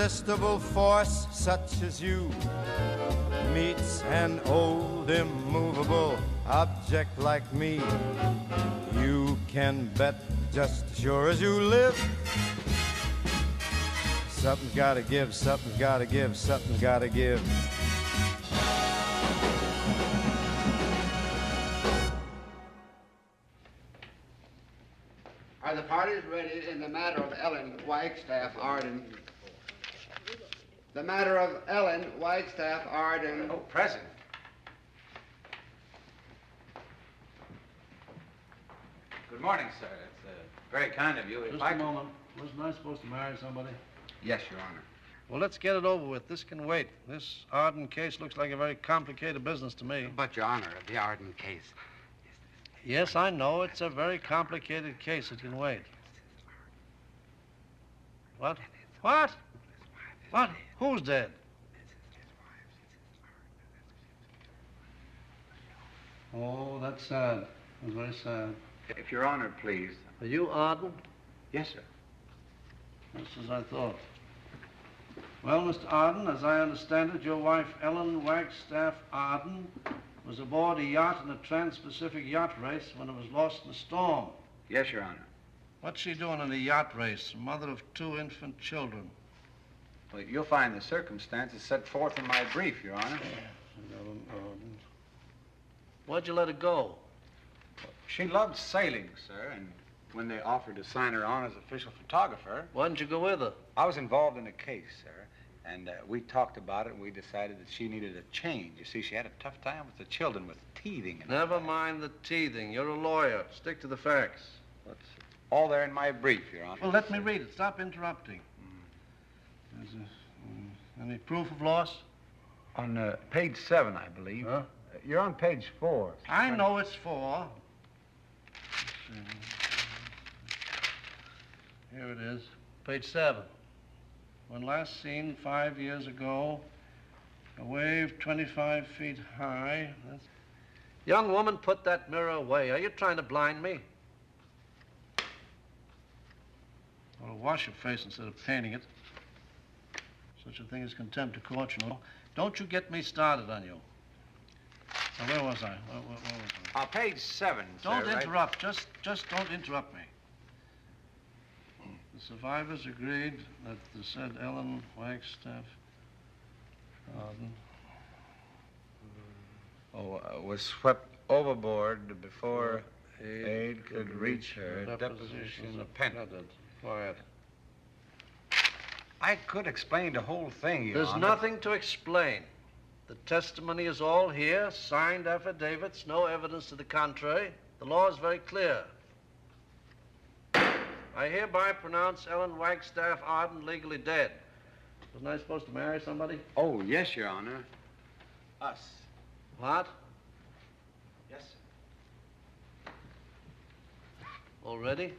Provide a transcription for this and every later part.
irresistible force such as you meets an old immovable object like me, you can bet just as sure as you live, something's gotta give, something's gotta give, something's gotta give. Are the parties ready in the matter of Ellen Wagstaff Arden? The matter of Ellen Wagstaff Arden. Oh, present. Good morning, sir. It's very kind of you. Just a moment. Wasn't I supposed to marry somebody? Yes, Your Honor. Well, let's get it over with. This can wait. This Arden case looks like a very complicated business to me. But, Your Honor, the Arden case. Yes, I know. It's a very complicated case. It can wait. What? What? What? Who's dead? Oh, that's sad. That's very sad. If Your Honor, please. Are you Arden? Yes, sir. Just as I thought. Well, Mr. Arden, as I understand it, your wife, Ellen Wagstaff Arden, was aboard a yacht in a trans-Pacific yacht race when it was lost in a storm. Yes, Your Honor. What's she doing in a yacht race? Mother of 2 infant children. Well, you'll find the circumstances set forth in my brief, Your Honor. Ellen Arden. Why'd you let her go? She loved sailing, sir, and when they offered to sign her on as official photographer... Why didn't you go with her? I was involved in a case, sir, and we talked about it, and we decided that she needed a change. You see, she had a tough time with the children, with teething and... Never mind the teething. You're a lawyer. Stick to the facts. That's all there in my brief, Your Honor. Well, let me read it. Stop interrupting. Any proof of loss? On page 7, I believe. Huh? You're on page 4. I know it's 4. Here it is, page 7. When last seen 5 years ago, a wave 25 feet high. Young woman, put that mirror away. Are you trying to blind me? Well, wash your face instead of painting it. Such a thing as contempt of court, you know. Don't you get me started on you. Now, where was I? Where was I? Page 7, Don't sir, interrupt. Right? Just don't interrupt me. The survivors agreed that the said Ellen Wagstaff Arden was swept overboard before aid could reach her. Deposition appended. Quiet. I could explain the whole thing, Your There's Honor. nothing to explain. The testimony is all here, signed affidavits, no evidence to the contrary. The law is very clear. I hereby pronounce Ellen Wagstaff Arden legally dead. Wasn't I supposed to marry somebody? Oh, yes, Your Honor. Us. What? Yes, sir. Already?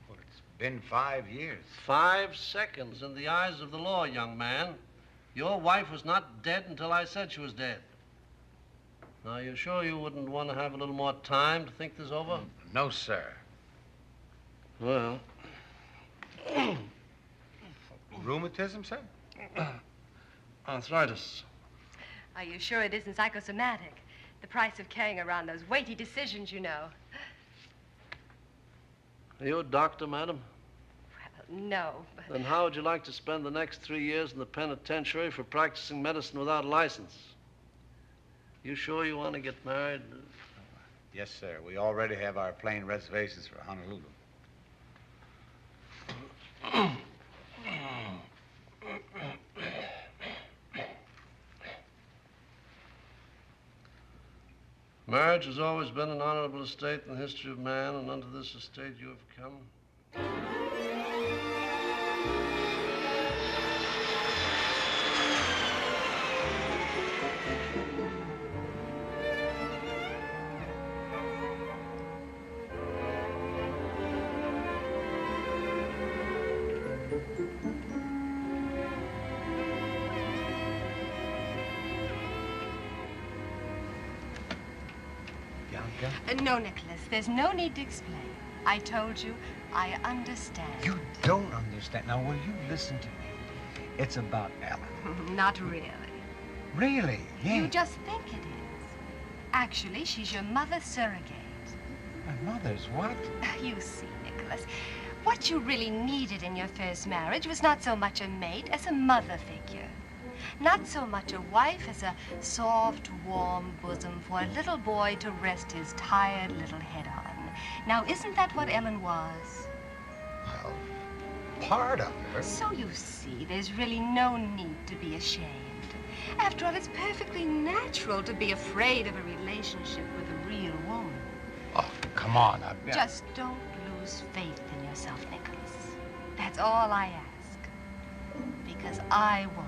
Well, it's been 5 years. 5 seconds in the eyes of the law, young man. Your wife was not dead until I said she was dead. Now, you're sure you wouldn't want to have a little more time to think this over? No, sir. Well... Rheumatism, sir? Arthritis. Are you sure it isn't psychosomatic? The price of carrying around those weighty decisions, you know. Are you a doctor, madam? Well, no, but... Then how would you like to spend the next 3 years in the penitentiary for practicing medicine without a license? You sure you want to get married? Yes, sir. We already have our plane reservations for Honolulu. Marriage has always been an honorable estate in the history of man, and unto this estate you have come. No, Nicholas, there's no need to explain. I told you, I understand. You don't understand. Now, will you listen to me? It's about Ellen. Not really. Really? Yeah. You just think it is. Actually, she's your mother's surrogate. My mother's what? You see, Nicholas, what you really needed in your first marriage was not so much a mate as a mother figure. Not so much a wife as a soft, warm bosom for a little boy to rest his tired little head on. Now, isn't that what Ellen was? Well, part of her. So you see, there's really no need to be ashamed. After all, it's perfectly natural to be afraid of a relationship with a real woman. Oh, come on. Just don't lose faith in yourself, Nicholas. That's all I ask. Because I won't.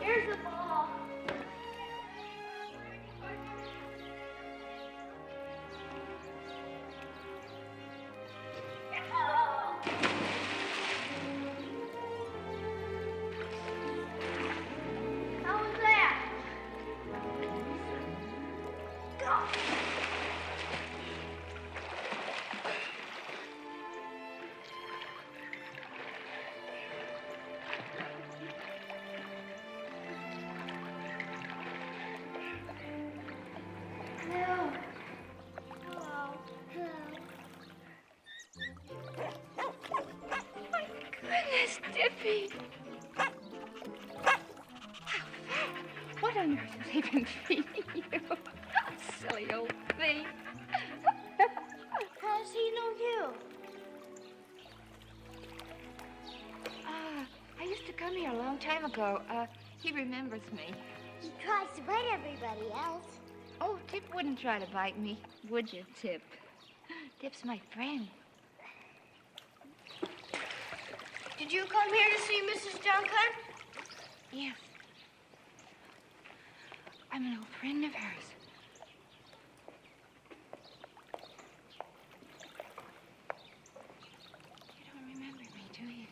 Here's the ball. How was that? Go. Hello. Hello. My goodness, Dippy. What on earth have they been feeding you? Silly old thing. How does he know you? I used to come here a long time ago. He remembers me. He tries to bite everybody else. Oh, Tip wouldn't try to bite me, would you, Tip? Tip's my friend. Did you come here to see Mrs. Duncan? Yes. I'm an old friend of hers. You don't remember me, do you?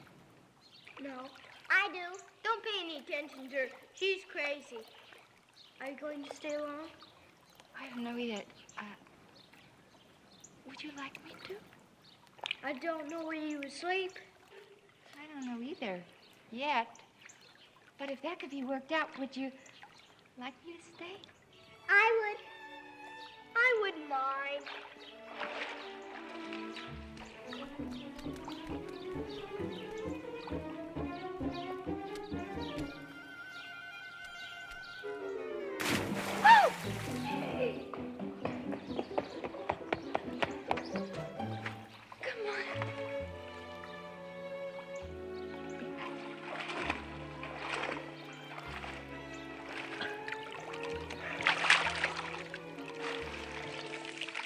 No. I do. Don't pay any attention to her. She's crazy. Are you going to stay long? I don't know yet. Would you like me to? I don't know where you would sleep. I don't know either, yet. But if that could be worked out, would you like me to stay? I wouldn't mind. Oh! Come on.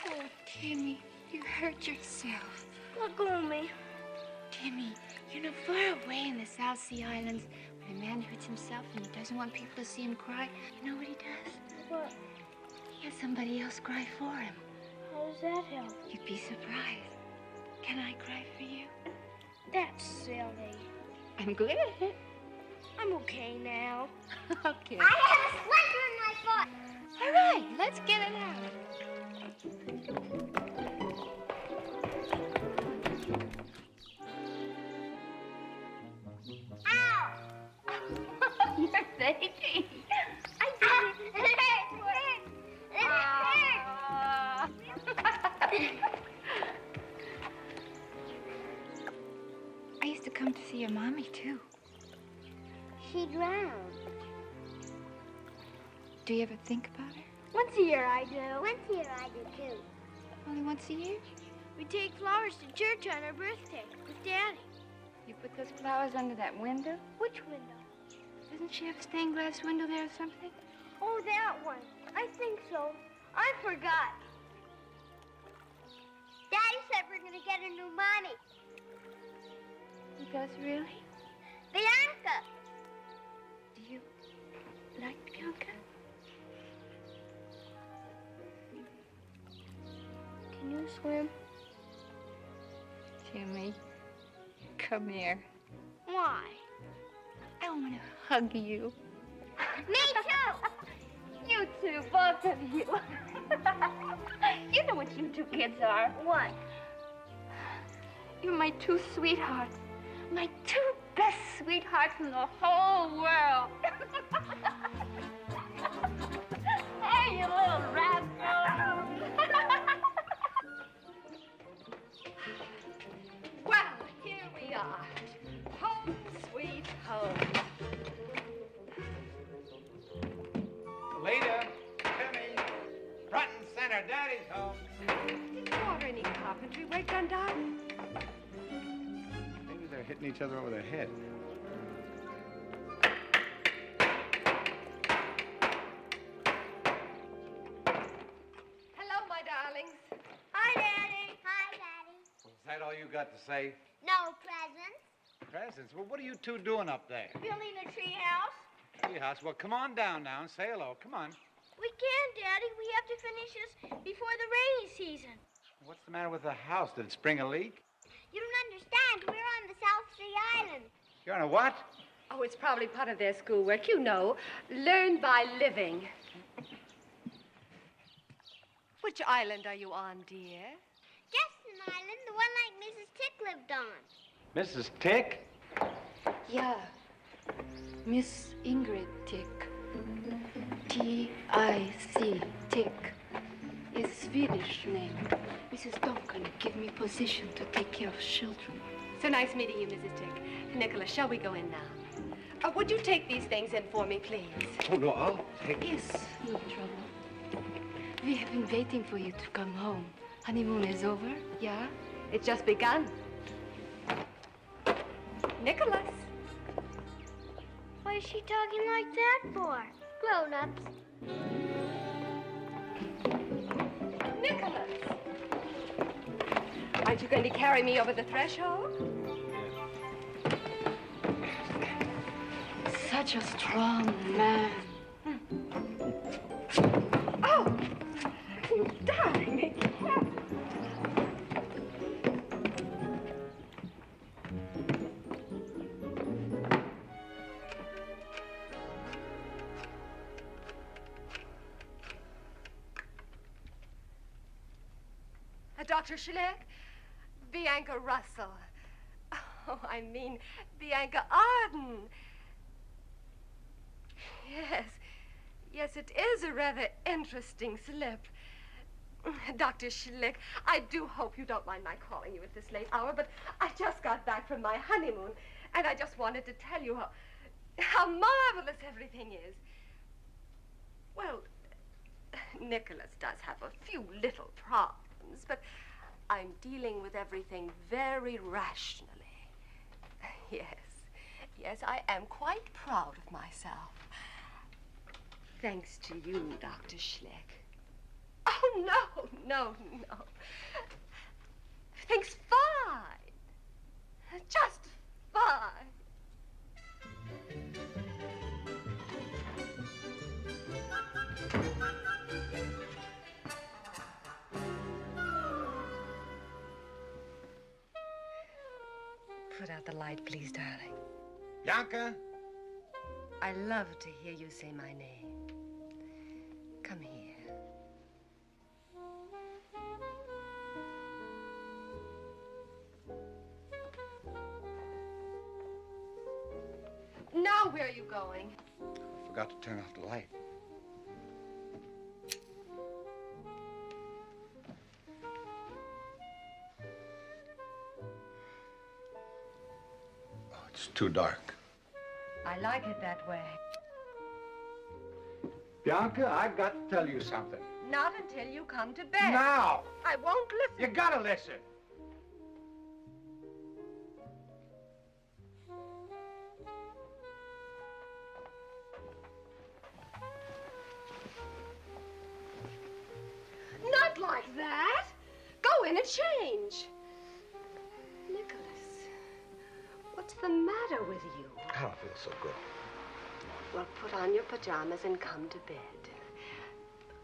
Oh, Timmy, you hurt yourself. Look on me. Timmy, you know, far away in the South Sea Islands, when a man hurts himself and he doesn't want people to see him cry, you know what he does? What? He has somebody else cry for him. How does that help? You'd be surprised. Can I cry for you? That's silly. I'm glad. I'm okay now. Okay. I have a splinter in my foot. All right, let's get it out. Ow! You're thinking. I did it. It hurt. I used to come to see your mommy, too. she drowned. Do you ever think about her? Once a year I do. Once a year I do, too. Only once a year? We take flowers to church on her birthday with Daddy. You put those flowers under that window? Which window? Doesn't she have a stained glass window there or something? Oh, that one. I think so. I forgot. Daddy said we're going to get a new mommy. He does really? Bianca. Do you like Bianca? Can you swim? Jimmy, come here. Why? I want to hug you. Me too. You two, both of you. You know what you two kids are. What? You're my two sweethearts. My two best sweethearts in the whole world. Hey, you little rascal. Well, here we are. Home sweet home. Lita, Timmy, front and center, Daddy's home. Did you order any carpentry work done, darling? Maybe they're hitting each other over the head. Hello, my darlings. Hi, Daddy. Hi, Daddy. Is that all you got to say? No presents. Presents? Well, what are you two doing up there? Building a tree house. Treehouse. Well, come on down now and say hello. Come on. We can't, Daddy. We have to finish this before the rainy season. What's the matter with the house? Did it spring a leak? You don't understand. We're on the South Sea Island. You're on a what? Oh, it's probably part of their schoolwork. You know, learn by living. Which island are you on, dear? Justin Island, the one like Mrs. Tick lived on. Mrs. Tick? Yeah. Miss Ingrid Tick. T-I-C, Tick. Is Swedish name. Mrs. Duncan give me position to take care of children. So nice meeting you, Mrs. Tick. Nicholas, shall we go in now? Would you take these things in for me, please? Oh, no, I'll take Yes, no trouble. We have been waiting for you to come home. Honeymoon is over, yeah? It's just begun. Nicholas. Why is she talking like that for? Grown-ups. Nicholas. Aren't you going to carry me over the threshold? Such a strong man. Oh, you darling. Be careful. Dr. Schleck, Bianca Russell. Oh, I mean, Bianca Arden. Yes, it is a rather interesting slip. Dr. Schlick, I do hope you don't mind my calling you at this late hour, but I just got back from my honeymoon, and I just wanted to tell you how marvelous everything is. Well, Nicholas does have a few little problems, but I'm dealing with everything very rationally. Yes, I am quite proud of myself. Thanks to you, Dr. Schleck. Oh, no. Everything's fine. Just fine. Put out the light, please, darling. Bianca? I love to hear you say my name. Come here. Now where are you going? I forgot to turn off the light. Oh, it's too dark. I like it that way. Bianca, I've got to tell you something. Not until you come to bed. Now! I won't listen. You gotta listen. Not like that. Go in and change. Nicholas, what's the matter with you? I don't feel so good. Well, put on your pajamas and come to bed.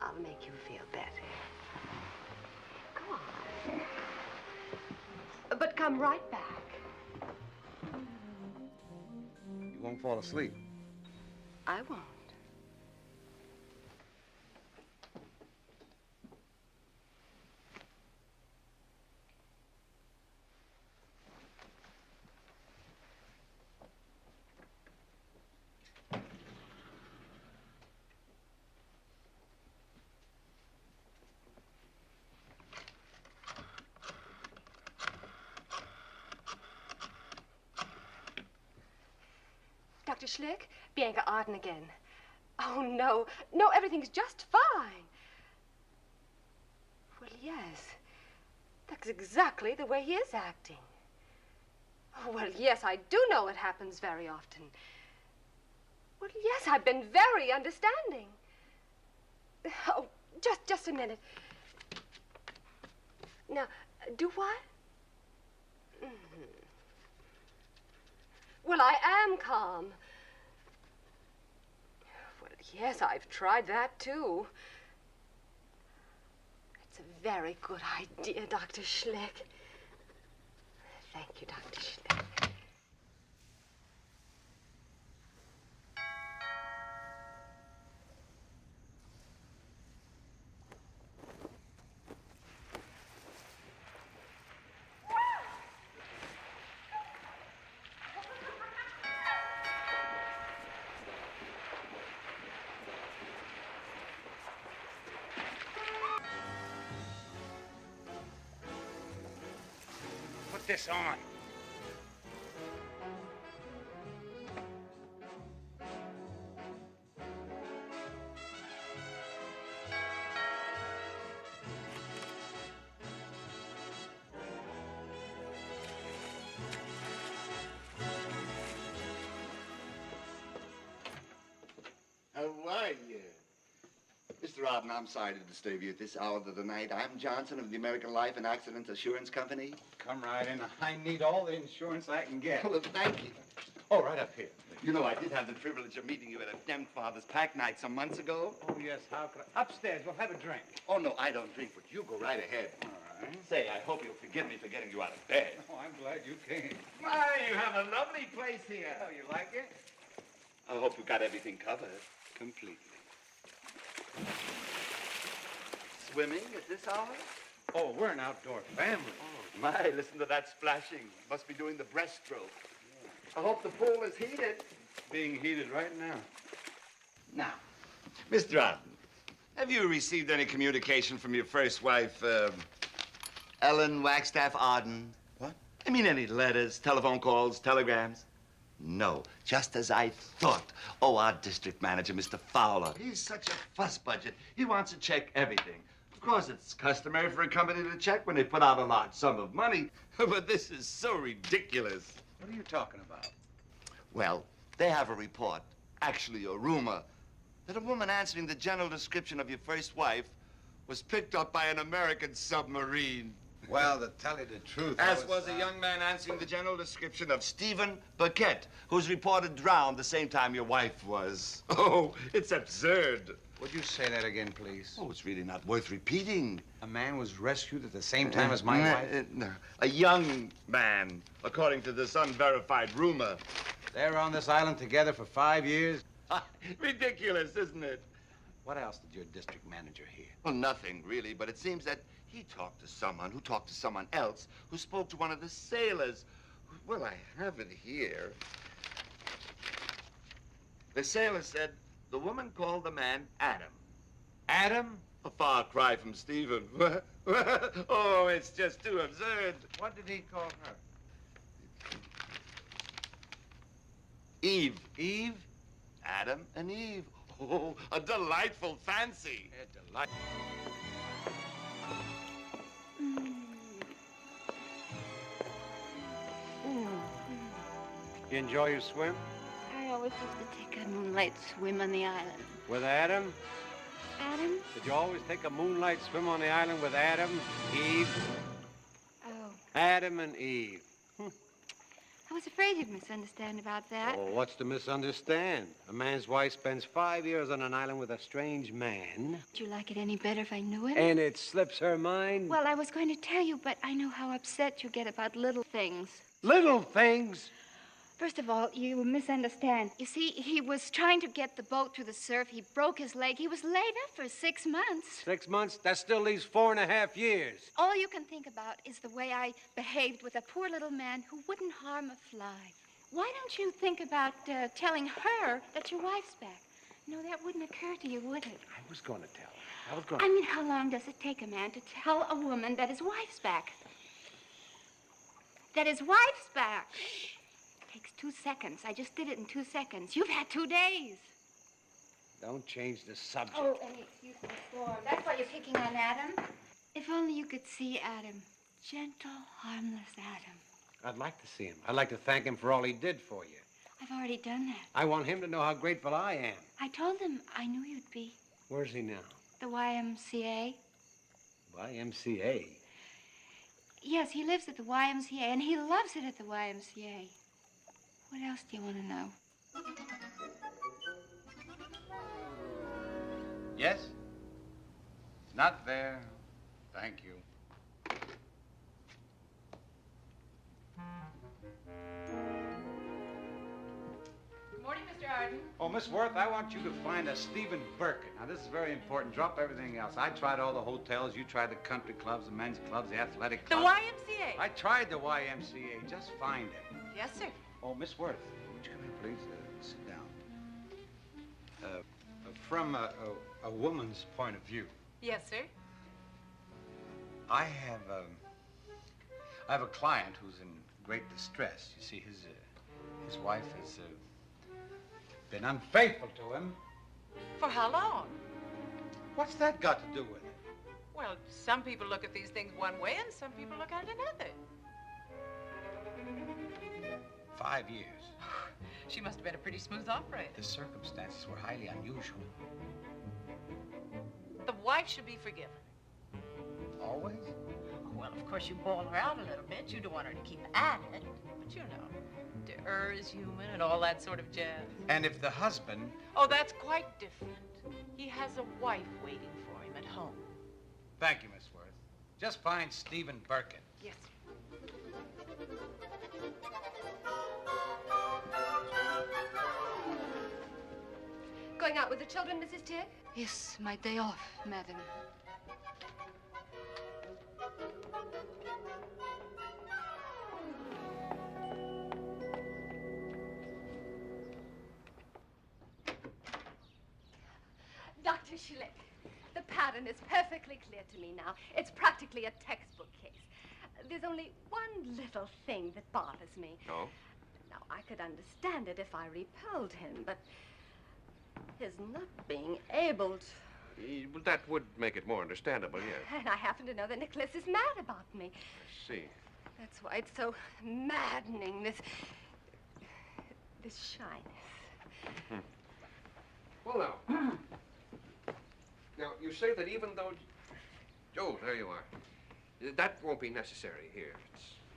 I'll make you feel better. Go on. But come right back. You won't fall asleep. I won't. Dr. Schlick, Bianca Arden again. Oh, no. No, everything's just fine. Well, yes. That's exactly the way he is acting. Oh, well, yes, I do know it happens very often. Well, yes, I've been very understanding. Oh, just a minute. Now, do what? Well, I am calm. Well, yes, I've tried that, too. It's a very good idea, Dr. Schlick. Thank you, Dr. Schlick. Put this on. How are you? Mr. Arden, I'm sorry to disturb you at this hour of the night. I'm Johnson of the American Life and Accident Assurance Company. Come right in. I need all the insurance I can get. Well, thank you. Oh, right up here. You know, I did have the privilege of meeting you at a Dem Father's Pack night some months ago. Oh, yes, how could I? Upstairs, we'll have a drink. Oh, no, I don't drink, but you go right ahead. All right. Say, I hope you'll forgive me for getting you out of bed. Oh, I'm glad you came. My, you have a lovely place here. Oh, you like it? I hope you got everything covered. Completely. Swimming at this hour? Oh, we're an outdoor family. Oh, my, listen to that splashing. Must be doing the breaststroke. I hope the pool is heated. Being heated right now. Now, Mr. Arden, have you received any communication from your first wife, Ellen Wagstaff Arden? What? I mean, any letters, telephone calls, telegrams? No, just as I thought. Oh, our district manager, Mr. Fowler. He's such a fuss budget. He wants to check everything. Of course, it's customary for a company to check when they put out a large sum of money. But this is so ridiculous. What are you talking about? Well, they have a report, actually a rumor, that a woman answering the general description of your first wife was picked up by an American submarine. Well, to tell you the truth, As was a young man answering the general description of Stephen Burkett, who's reported drowned the same time your wife was. Oh, it's absurd. Would you say that again, please? Oh, it's really not worth repeating. A man was rescued at the same time as my wife? No, a young man, according to this unverified rumor. They're on this island together for 5 years? Ridiculous, isn't it? What else did your district manager hear? Well, nothing, really, but it seems that he talked to someone who talked to someone else who spoke to one of the sailors. Well, I have it here. The sailor said the woman called the man Adam. Adam? A far cry from Stephen. Oh, it's just too absurd. What did he call her? Eve. Eve? Adam and Eve. Oh, a delightful fancy. A delight. You enjoy your swim? I always used to take a moonlight swim on the island. With Adam? Adam? Did you always take a moonlight swim on the island with Adam, Eve? Oh, Adam and Eve. I was afraid you'd misunderstand about that. Oh, what's to misunderstand? A man's wife spends 5 years on an island with a strange man. Would you like it any better if I knew him? And it slips her mind? Well, I was going to tell you, but I know how upset you get about little things. Little things? First of all, you misunderstand. You see, he was trying to get the boat through the surf. He broke his leg. He was laid up for 6 months. 6 months? That still leaves 4.5 years. All you can think about is the way I behaved with a poor little man who wouldn't harm a fly. Why don't you think about telling her that your wife's back? No, that wouldn't occur to you, would it? I was going to tell her. I mean, how long does it take a man to tell a woman that his wife's back? That his wife's back. It takes 2 seconds. I just did it in 2 seconds. You've had 2 days. Don't change the subject. Oh, any excuse for storm. That's why you're picking on Adam? If only you could see Adam. Gentle, harmless Adam. I'd like to see him. I'd like to thank him for all he did for you. I've already done that. I want him to know how grateful I am. I told him I knew you'd be. Where's he now? The YMCA. YMCA? Yes, he lives at the YMCA, and he loves it at the YMCA. What else do you want to know? Yes? It's not there. Thank you. Good morning, Mr. Arden. Oh, Miss Worth, I want you to find a Stephen Birkin. Now, this is very important. Drop everything else. I tried all the hotels. You tried the country clubs, the men's clubs, the athletic The clubs. YMCA. I tried the YMCA. Just find it. Yes, sir. Oh, Miss Worth, would you come here, please? Sit down. From a woman's point of view, Yes, sir. I have a client who's in great distress. You see, his wife has been unfaithful to him. For how long? What's that got to do with it? Well, some people look at these things one way and some people look at it another. 5 years. She must have been a pretty smooth operator. The circumstances were highly unusual. The wife should be forgiven. Always? Well, of course, you bawl her out a little bit. You don't want her to keep at it. But you know, to err is human and all that sort of jazz. And if the husband... Oh, that's quite different. He has a wife waiting for him at home. Thank you, Miss Worth. Just find Stephen Birkin. Yes. Going out with the children, Mrs. Tick? Yes, my day off, madam. Dr. Schlick, the pattern is perfectly clear to me now. It's practically a textbook case. There's only one little thing that bothers me. Oh? Now, I could understand it if I repelled him, but his not being able to... Well, that would make it more understandable, yes. And I happen to know that Nicholas is mad about me. I see. That's why it's so maddening, this shyness. Well, now. Now, you say that even though... Oh, there you are. That won't be necessary here.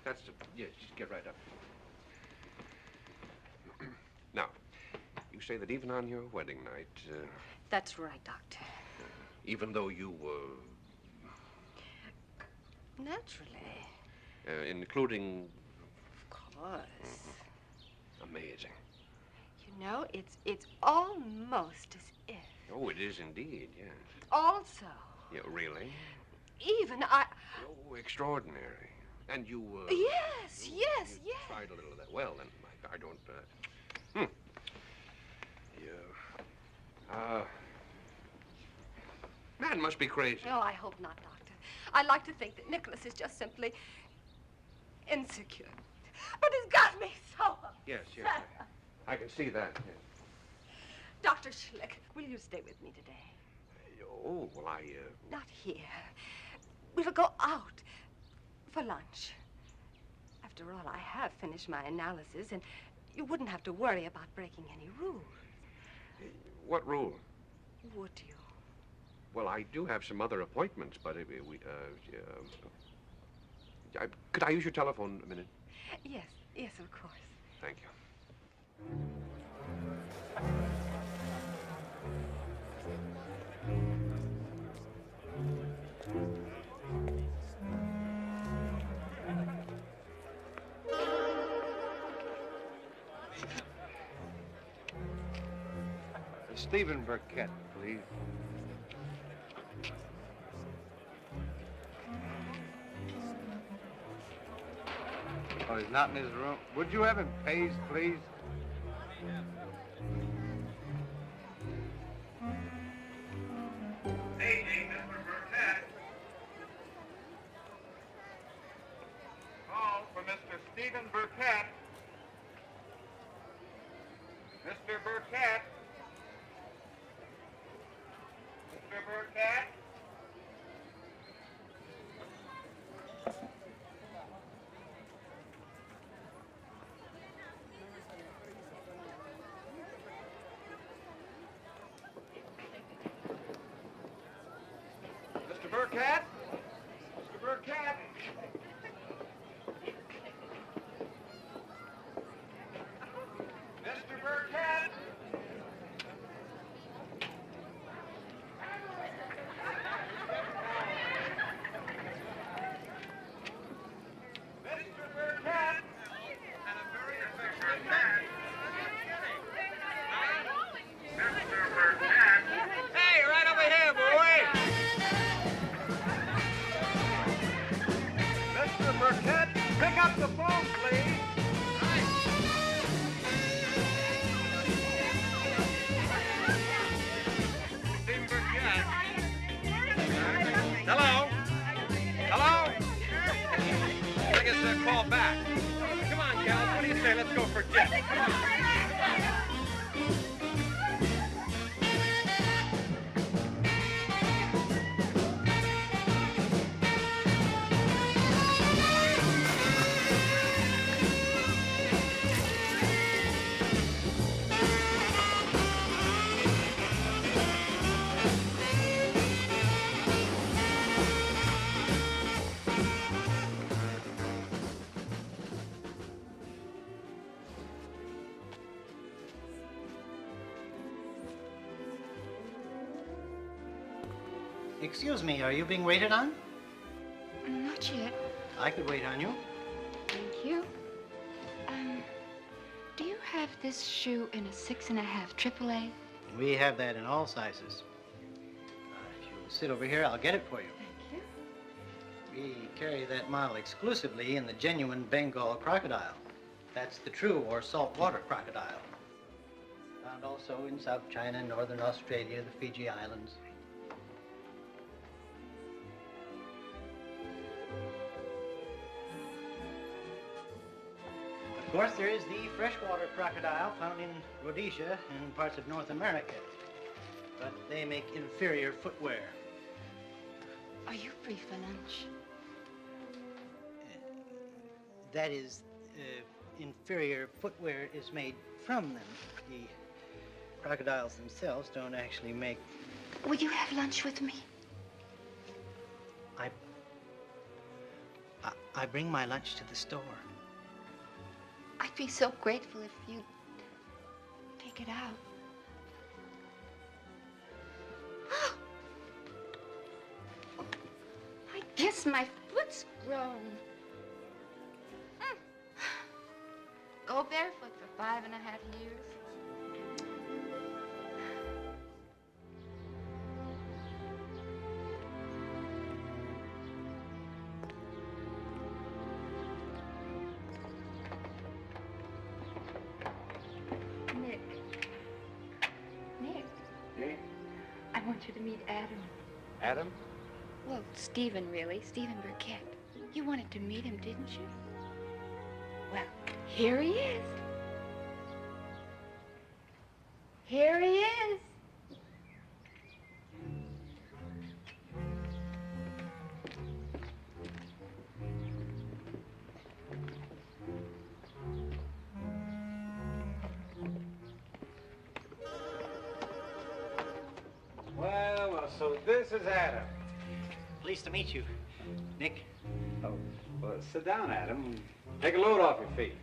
Yes, just get right up. Now, you say that even on your wedding night, That's right, Doctor. even though you Naturally. including... Of course. Amazing. You know, it's almost as if... Oh, it is indeed, yes. Also, Yeah, really? even I... Oh, extraordinary. And you, Yes, you yes. tried a little of that. Well, then, I don't, Man must be crazy. No, I hope not, Doctor. I like to think that Nicholas is just simply insecure. But it's got me so upset. Yes. I can see that. Yes. Dr. Schlick, will you stay with me today? Oh, well, Not here. We'll go out for lunch. After all, I have finished my analysis, and you wouldn't have to worry about breaking any rules. What rule? Would you? Well, I do have some other appointments, but could I use your telephone a minute? Yes, yes, of course. Thank you. Stephen Burkett, please. Oh, he's not in his room. Would you have him paged, please? Paging Mr. Burkett. Call for Mr. Stephen Burkett. Mr. Burkett. Mr. Burkett. Mr. Burkett? Mr. Burkett? Mr. Burkett? Mr. Burkett? And a very affectionate man. Mr. Burkett. Hey, right over here, boy! Mr. Burkett, pick up the phone, please. Stephen Burkett. Hello? Hello? I guess they'll call back. Come on, gals, what do you say? Let's go for dinner. Come on. Excuse me, are you being waited on? Not yet. I could wait on you. Thank you. Do you have this shoe in a 6.5 AAA? We have that in all sizes. If you sit over here, I'll get it for you. Thank you. We carry that model exclusively in the genuine Bengal crocodile. That's the true or saltwater crocodile. Found also in South China, Northern Australia, the Fiji Islands. Of course, there is the freshwater crocodile found in Rhodesia and parts of North America. But they make inferior footwear. Are you free for lunch? That is, inferior footwear is made from them. The crocodiles themselves don't actually make... Will you have lunch with me? I bring my lunch to the store. I'd be so grateful if you'd take it out. I guess my foot's grown. Go barefoot for 5.5 years. Nick, I want you to meet Adam. Adam? Well, Stephen, really. Stephen Burkett. You wanted to meet him, didn't you? Well, here he is. Here he is. Well, so this is Adam. Pleased to meet you, Nick. Oh, well, sit down, Adam. Take a load off your feet.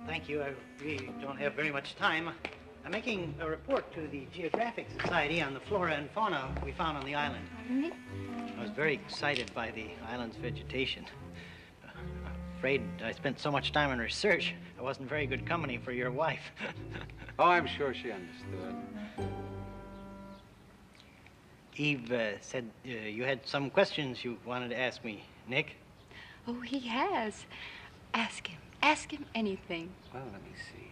Thank you. I really don't have very much time. I'm making a report to the Geographic Society on the flora and fauna we found on the island. I was very excited by the island's vegetation. Afraid I spent so much time on research, I wasn't very good company for your wife. Oh, I'm sure she understood. Eve said you had some questions you wanted to ask me, Nick. Oh, he has. Ask him. Ask him anything. Well, let me see.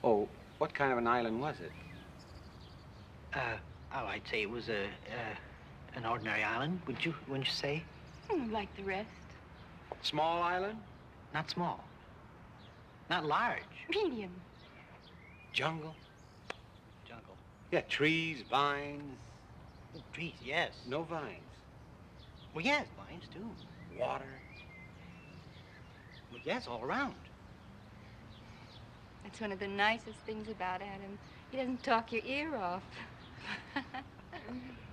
Oh, what kind of an island was it? I'd say it was an ordinary island, wouldn't you say? Like the rest. Small island? Not small. Not large. Medium. Jungle? Jungle. Yeah, trees, vines. Oh, trees, yes. No vines. Well, yes, vines, too. Water. Well, yes, all around. That's one of the nicest things about Adam. He doesn't talk your ear off.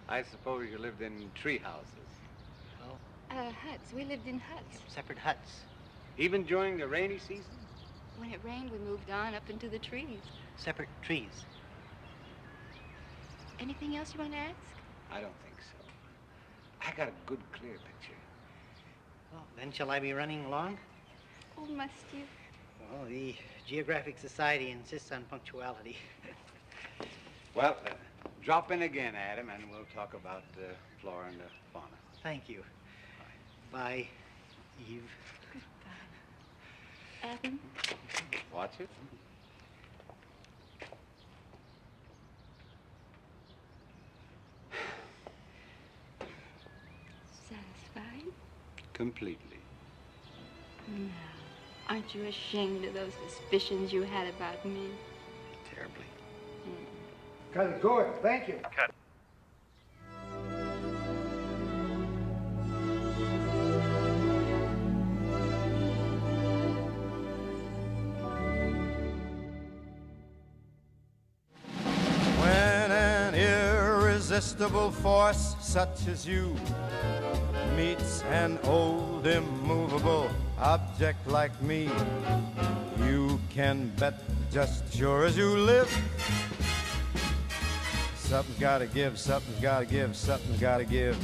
I suppose you lived in tree houses. Well, Huts. We lived in huts. separate huts. Even during the rainy season? When it rained, we moved on up into the trees. Separate trees. Anything else you want to ask? I don't think so. I got a good, clear picture. Well, then shall I be running along? Oh, must you? Well, the Geographic Society insists on punctuality. Well, drop in again, Adam, and we'll talk about the flora and the fauna. Thank you. Bye, Eve. Goodbye. Adam? Watch it. Satisfied? Completely. No. Aren't you ashamed of those suspicions you had about me? Terribly. Cut it good. Thank you. Cut. When an irresistible force such as you meets an old immovable object like me, you can bet just sure as you live, something's gotta give, something's gotta give, something's gotta give.